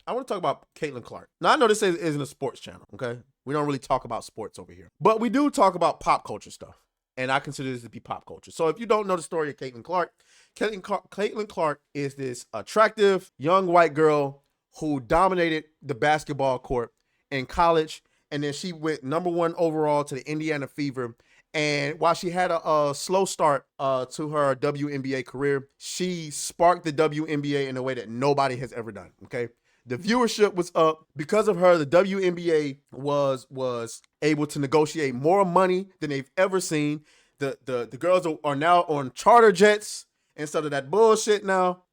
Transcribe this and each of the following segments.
I want to talk about Caitlin Clark. Now, I know this isn't a sports channel, okay? We don't really talk about sports over here. But we do talk about pop culture stuff. And I consider this to be pop culture. So if you don't know the story of Caitlin Clark, Caitlin Clark is this attractive young white girl who dominated the basketball court in college. And then she went #1 overall to the Indiana Fever. And while she had a slow start to her WNBA career, she sparked the WNBA in a way that nobody has ever done, okay? The viewership was up. Because of her, the WNBA was able to negotiate more money than they've ever seen. The girls are now on charter jets instead of that bullshit now.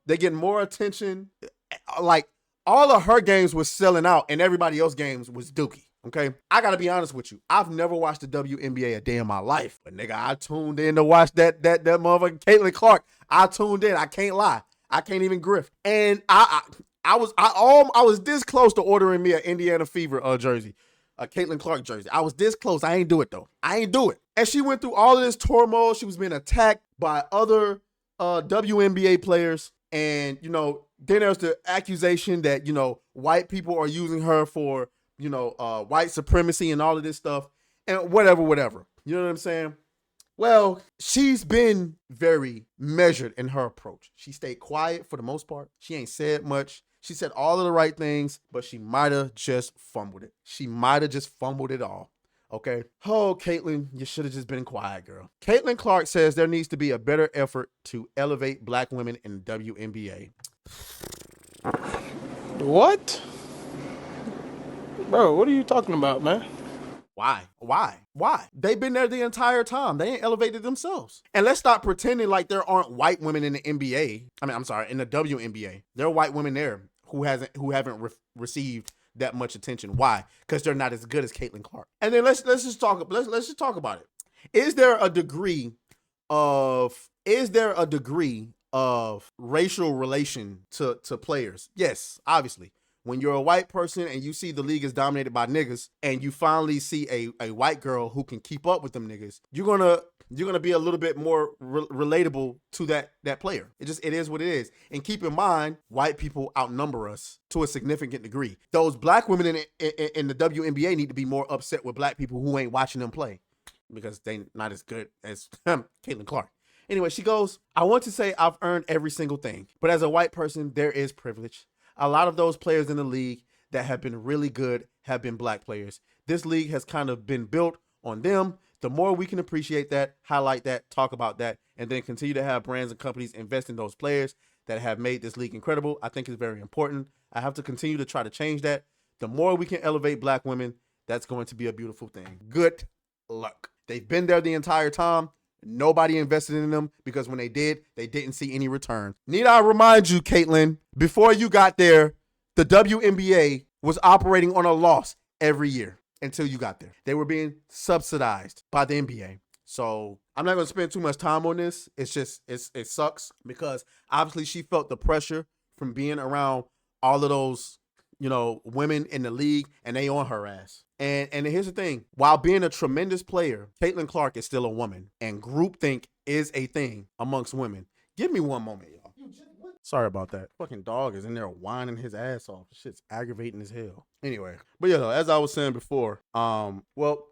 They're getting more attention. Like, all of her games was selling out and everybody else's games was dookie. Okay, I gotta be honest with you. I've never watched the WNBA a day in my life, but nigga, I tuned in to watch that motherfucking Caitlin Clark. I tuned in. I can't lie. I can't even grift. And I was this close to ordering me an Indiana Fever jersey, a Caitlin Clark jersey. I was this close. I ain't do it though. I ain't do it. And she went through all of this turmoil. She was being attacked by other WNBA players, and then there's the accusation that white people are using her for white supremacy and all of this stuff and whatever. You know what I'm saying? Well, she's been very measured in her approach. She stayed quiet for the most part. She ain't said much. She said all of the right things, but she might have just fumbled it. She might have just fumbled it all. Okay? Oh, Caitlin, you should have just been quiet, girl. Caitlin Clark says there needs to be a better effort to elevate black women in the WNBA. What? Bro, what are you talking about, man? Why? They've been there the entire time. They ain't elevated themselves. And let's stop pretending like there aren't white women in the NBA. In the WNBA. There are white women there who haven't received that much attention. Why? Because they're not as good as Caitlin Clark. And then let's just talk about it. Is there a degree of racial relation to players? Yes, obviously. When you're a white person and you see the league is dominated by niggas and you finally see a white girl who can keep up with them niggas, you're gonna be a little bit more relatable to that player. It is what it is. And keep in mind, white people outnumber us to a significant degree. Those black women in the WNBA need to be more upset with black people who ain't watching them play because they not as good as Caitlin Clark. Anyway, she goes, I want to say I've earned every single thing, but as a white person, there is privilege. A lot of those players in the league that have been really good have been black players. This league has kind of been built on them. The more we can appreciate that, highlight that, talk about that, and then continue to have brands and companies invest in those players that have made this league incredible, I think is very important. I have to continue to try to change that. The more we can elevate black women, that's going to be a beautiful thing. Good luck. They've been there the entire time. Nobody invested in them because when they did, they didn't see any return. Need I remind you, Caitlin, before you got there, the WNBA was operating on a loss every year until you got there. They were being subsidized by the NBA. So I'm not going to spend too much time on this. It's just, it sucks because obviously she felt the pressure from being around all of those, women in the league, and they on her ass. And here's the thing. While being a tremendous player, Caitlin Clark is still a woman, and groupthink is a thing amongst women. Give me one moment, y'all. Sorry about that. Fucking dog is in there whining his ass off. Shit's aggravating as hell. Anyway, but as I was saying before,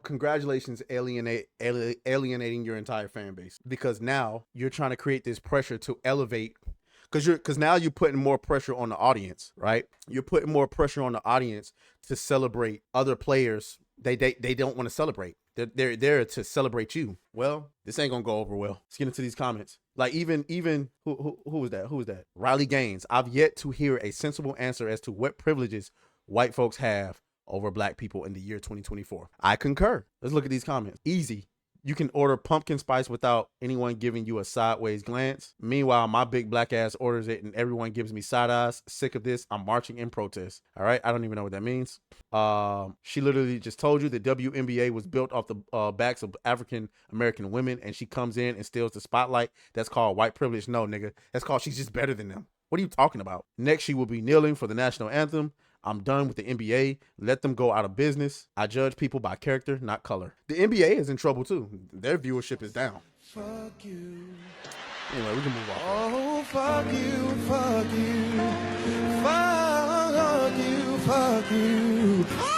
congratulations alienating your entire fan base, because now you're trying to create this pressure to elevate. Because now you're putting more pressure on the audience, right? You're putting more pressure on the audience to celebrate other players they don't want to celebrate. They're there to celebrate you. Well, this ain't gonna go over well. Let's get into these comments. Like even who was that? Who was that? Riley Gaines. I've yet to hear a sensible answer as to what privileges white folks have over black people in the year 2024. I concur. Let's look at these comments. Easy. You can order pumpkin spice without anyone giving you a sideways glance. Meanwhile, my big black ass orders it and everyone gives me side eyes. Sick of this. I'm marching in protest. All right. I don't even know what that means. She literally just told you the WNBA was built off the backs of African American women, and she comes in and steals the spotlight. That's called white privilege. No, nigga. That's called she's just better than them. What are you talking about? Next, she will be kneeling for the national anthem. I'm done with the NBA. Let them go out of business. I judge people by character, not color. The NBA is in trouble too. Their viewership is down. Fuck you. Anyway, we can move on. Oh, fuck you, fuck you, fuck fuck you.